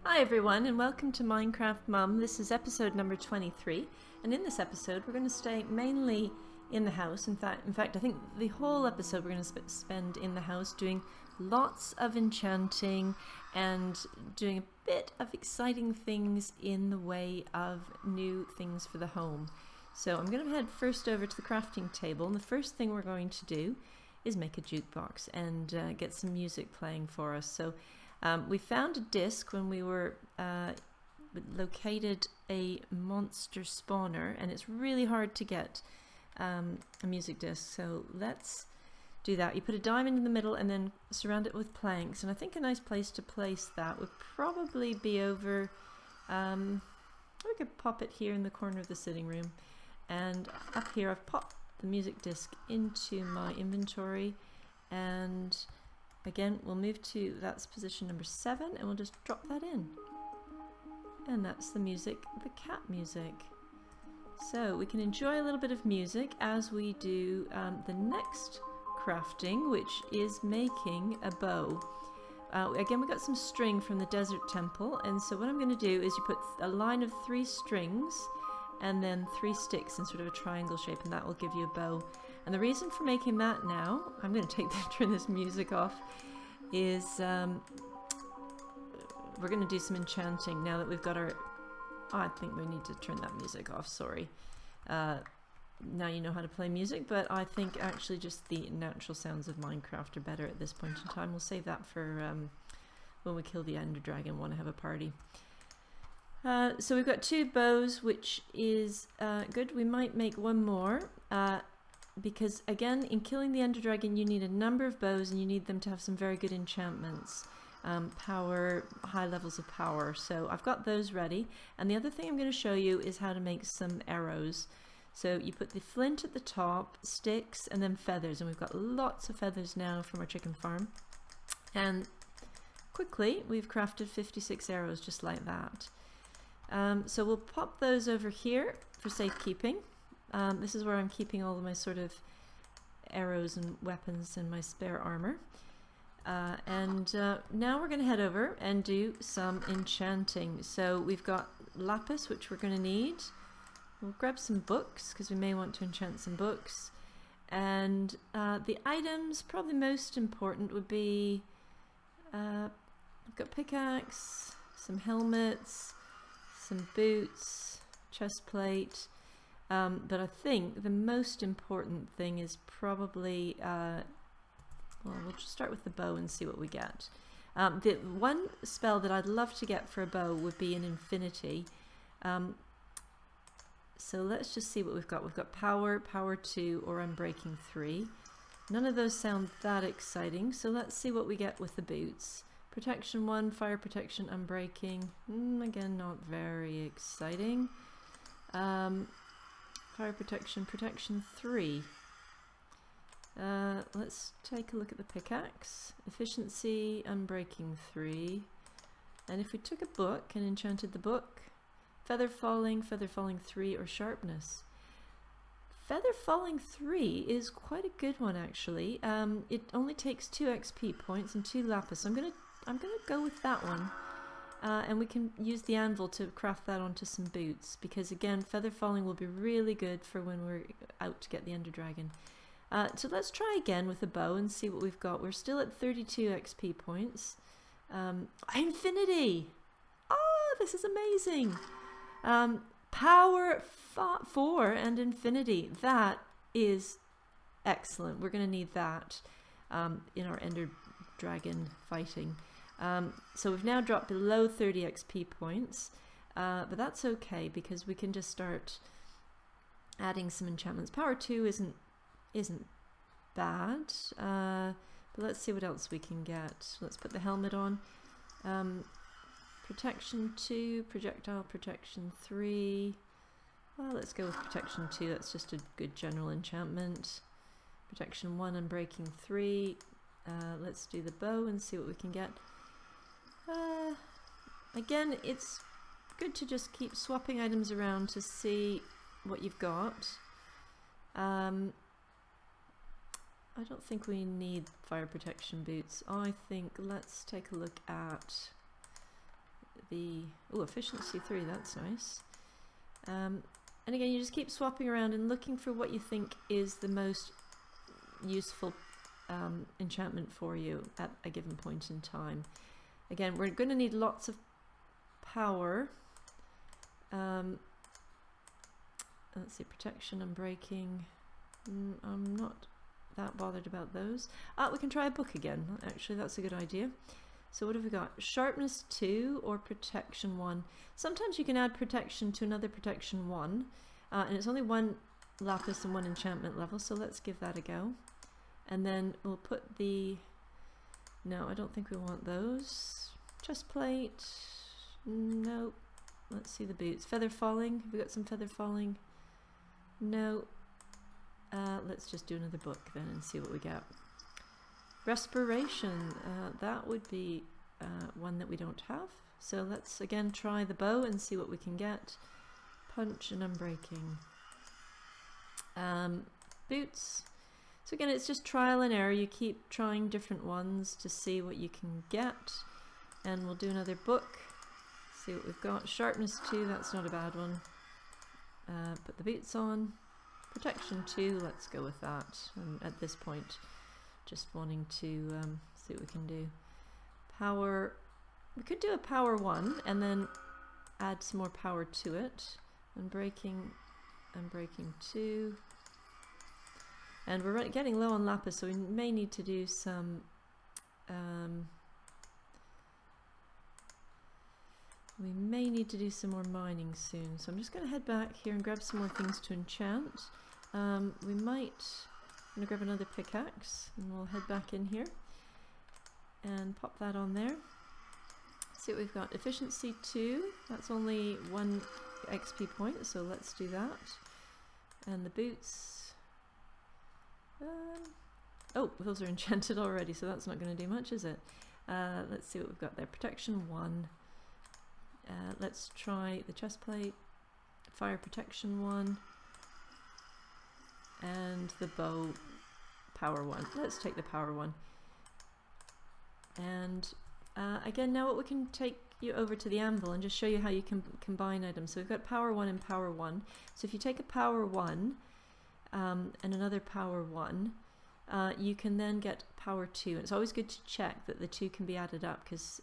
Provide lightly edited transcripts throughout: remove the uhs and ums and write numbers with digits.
Hi everyone and welcome to Minecraftmum. This is episode number 23, and in this episode we're going to stay mainly in the house. In fact I think the whole episode we're going to spend in the house doing lots of enchanting and doing a bit of exciting things in the way of new things for the home. So I'm going to head first over to the crafting table, and the first thing we're going to do is make a jukebox and get some music playing for us. So we found a disc when we were located a monster spawner, and it's really hard to get a music disc. So let's do that. You put a diamond in the middle and then surround it with planks, and I think a nice place to place that would probably be over, we could pop it here in the corner of the sitting room, and up here I've popped the music disc into my inventory, and again, we'll move to, that's position number 7, and we'll just drop that in. And that's the music, the cat music. So we can enjoy a little bit of music as we do the next crafting, which is making a bow. Again, we got some string from the desert temple, and so what I'm going to do is you put a line of 3 strings and then 3 sticks in sort of a triangle shape, and that will give you a bow. And the reason for making that now, I'm going to turn this music off, is we're going to do some enchanting now that we've got our... Oh, I think we need to turn that music off, sorry. Now you know how to play music, but I think actually just the natural sounds of Minecraft are better at this point in time. We'll save that for when we kill the Ender Dragon and want to have a party. So we've got 2 bows, which is good. We might make one more. Because again, in killing the Ender Dragon you need a number of bows, and you need them to have some very good enchantments, power, high levels of power. So I've got those ready, and the other thing I'm going to show you is how to make some arrows. So you put the flint at the top, sticks, and then feathers, and we've got lots of feathers now from our chicken farm, and quickly we've crafted 56 arrows just like that. So we'll pop those over here for safekeeping. This is where I'm keeping all of my sort of arrows and weapons and my spare armor. Now we're going to head over and do some enchanting. So we've got lapis, which we're going to need. We'll grab some books because we may want to enchant some books. And the items, probably most important, would be I've got pickaxe, some helmets, some boots, chest plate. But I think the most important thing is probably, well, we'll just start with the bow and see what we get. The one spell that I'd love to get for a bow would be an infinity. So let's just see what we've got. We've got power, power 2, or unbreaking 3. None of those sound that exciting, so let's see what we get with the boots. Protection 1, fire protection, unbreaking. Again, not very exciting. Fire protection, protection 3. Let's take a look at the pickaxe. Efficiency, unbreaking 3. And if we took a book and enchanted the book, feather falling 3, or sharpness. Feather falling 3 is quite a good one actually. It only takes 2 XP points and 2 lapis. I'm gonna go with that one. And we can use the anvil to craft that onto some boots, because again, feather falling will be really good for when we're out to get the Ender Dragon. So let's try again with a bow and see what we've got. We're still at 32 XP points. Infinity! Oh, this is amazing! Power 4 and infinity. That is excellent. We're going to need that in our Ender Dragon fighting. So we've now dropped below 30 XP points, but that's okay because we can just start adding some enchantments. Power 2 isn't bad, but let's see what else we can get. Let's put the helmet on. Protection 2, projectile protection 3. Well, let's go with protection 2. That's just a good general enchantment. Protection 1, unbreaking 3. Let's do the bow and see what we can get. Again, it's good to just keep swapping items around to see what you've got. I don't think we need fire protection boots. I think let's take a look at the, oh, efficiency 3, that's nice. And again, you just keep swapping around and looking for what you think is the most useful enchantment for you at a given point in time. Again, we're going to need lots of power. Let's see, protection and breaking. I'm not that bothered about those. We can try a book again. Actually, that's a good idea. So what have we got? Sharpness 2 or protection 1. Sometimes you can add protection to another protection 1. And it's only 1 lapis and 1 enchantment level, so let's give that a go. And then we'll put the... No, I don't think we want those. Chest plate. No. Let's see the boots. Feather falling. Have we got some feather falling? No. Let's just do another book then and see what we get. Respiration. That would be one that we don't have. So let's again try the bow and see what we can get. Punch and unbreaking. Boots. So again, it's just trial and error. You keep trying different ones to see what you can get. And we'll do another book. See what we've got. Sharpness 2, that's not a bad one. Put the boots on. Protection 2, let's go with that. At this point, just wanting to see what we can do. Power, we could do a power 1 and then add some more power to it. And breaking 2. And we're getting low on lapis, so we may need to do some more mining soon. So I'm just going to head back here and grab some more things to enchant. We might, I'm going to grab another pickaxe and we'll head back in here and pop that on there. See what we've got. Efficiency 2, that's only 1 XP point, so let's do that. And the boots, oh, those are enchanted already, so that's not going to do much, is it? Let's see what we've got there. Protection 1. Let's try the chest plate. Fire protection 1. And the bow, power 1. Let's take the power 1. And again, now what we can take you over to the anvil and just show you how you can combine items. So we've got power 1 and power 1. So if you take a power 1 and another power 1, you can then get power 2. And it's always good to check that the 2 can be added up, because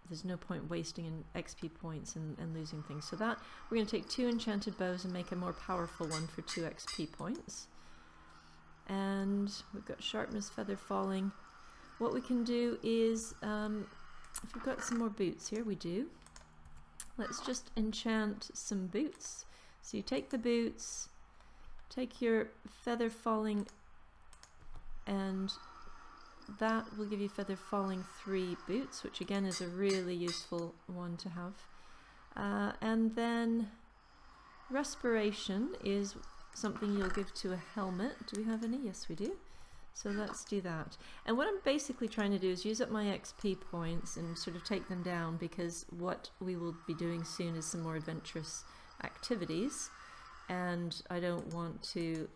there's no point wasting in XP points and losing things. So that, we're going to take 2 enchanted bows and make a more powerful one for 2 XP points. And we've got sharpness, feather falling. What we can do is, if we've got some more boots here, we do. Let's just enchant some boots. So you take the boots, take your feather falling, and that will give you feather falling 3 boots, which again is a really useful one to have. And then respiration is something you'll give to a helmet. Do we have any? Yes, we do. So let's do that. And what I'm basically trying to do is use up my XP points and sort of take them down, because what we will be doing soon is some more adventurous activities, and I don't want to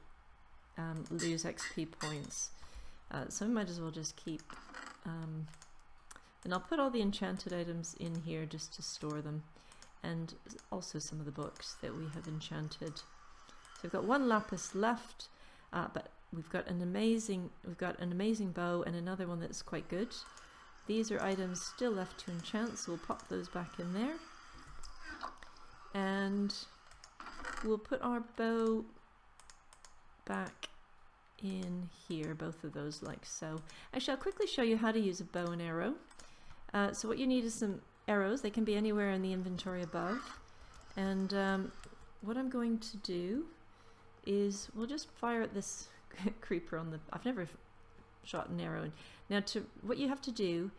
lose XP points. So I might as well just keep, and I'll put all the enchanted items in here just to store them, and also some of the books that we have enchanted. So we've got 1 lapis left, but we've got an amazing bow and another one that's quite good. These are items still left to enchant, so we'll pop those back in there, and we'll put our bow back in here, both of those, like so. Actually, I'll quickly show you how to use a bow and arrow. So what you need is some arrows. They can be anywhere in the inventory above. And what I'm going to do is we'll just fire at this creeper on the... I've never shot an arrow. Now, what you have to do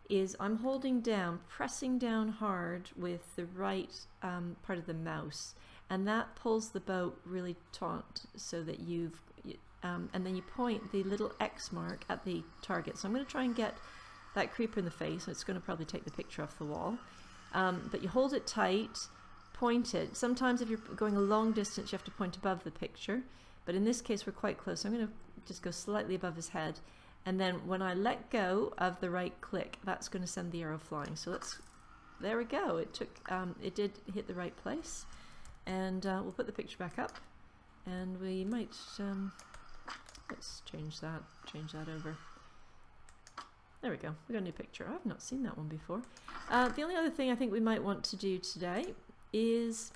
is I'm holding down, pressing down hard with the right part of the mouse, and that pulls the bow really taut so that you've... and then you point the little X mark at the target. So I'm going to try and get that creeper in the face. It's going to probably take the picture off the wall. But you hold it tight, point it. Sometimes if you're going a long distance, you have to point above the picture. But in this case, we're quite close. So I'm going to just go slightly above his head. And then when I let go of the right click, that's going to send the arrow flying. So let's there we go. It took, it did hit the right place. And we'll put the picture back up, and we might, let's change that over. There we go, we got a new picture. I've not seen that one before. The only other thing I think we might want to do today is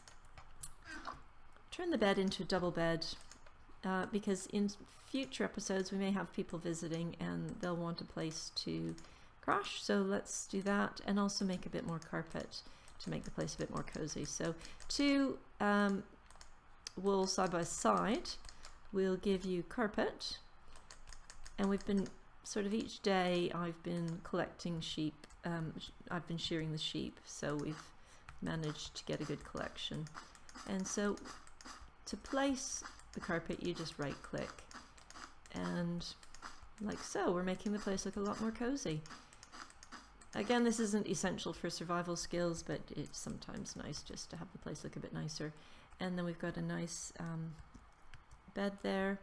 turn the bed into a double bed, because in future episodes we may have people visiting and they'll want a place to crash. So let's do that, and also make a bit more carpet to make the place a bit more cozy. So 2 wool side by side will give you carpet, and we've been sort of each day I've been collecting sheep. I've been shearing the sheep, so we've managed to get a good collection. And so to place the carpet, you just right click, and like so, we're making the place look a lot more cozy. Again, this isn't essential for survival skills, but it's sometimes nice just to have the place look a bit nicer. And then we've got a nice bed there,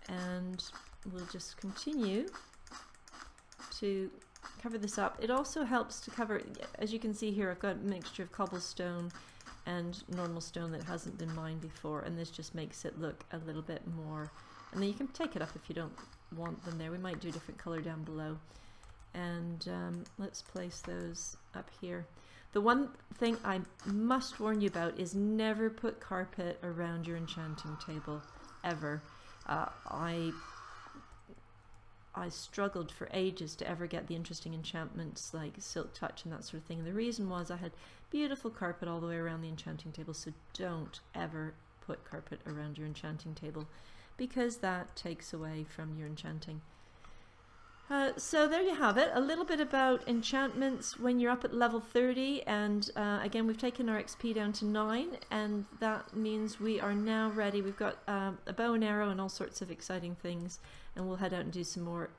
and we'll just continue to cover this up. It also helps to cover, as you can see here, I've got a mixture of cobblestone and normal stone that hasn't been mined before, and this just makes it look a little bit more, and then you can take it up if you don't want them there. We might do a different color down below. And let's place those up here. The one thing I must warn you about is never put carpet around your enchanting table, ever. I struggled for ages to ever get the interesting enchantments like silk touch and that sort of thing. And the reason was I had beautiful carpet all the way around the enchanting table, so don't ever put carpet around your enchanting table, because that takes away from your enchanting. So there you have it, a little bit about enchantments when you're up at level 30, and again we've taken our XP down to 9, and that means we are now ready. We've got a bow and arrow and all sorts of exciting things, and we'll head out and do some more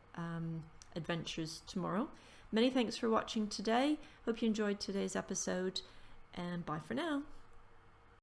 adventures tomorrow. Many thanks for watching today. Hope you enjoyed today's episode, and bye for now.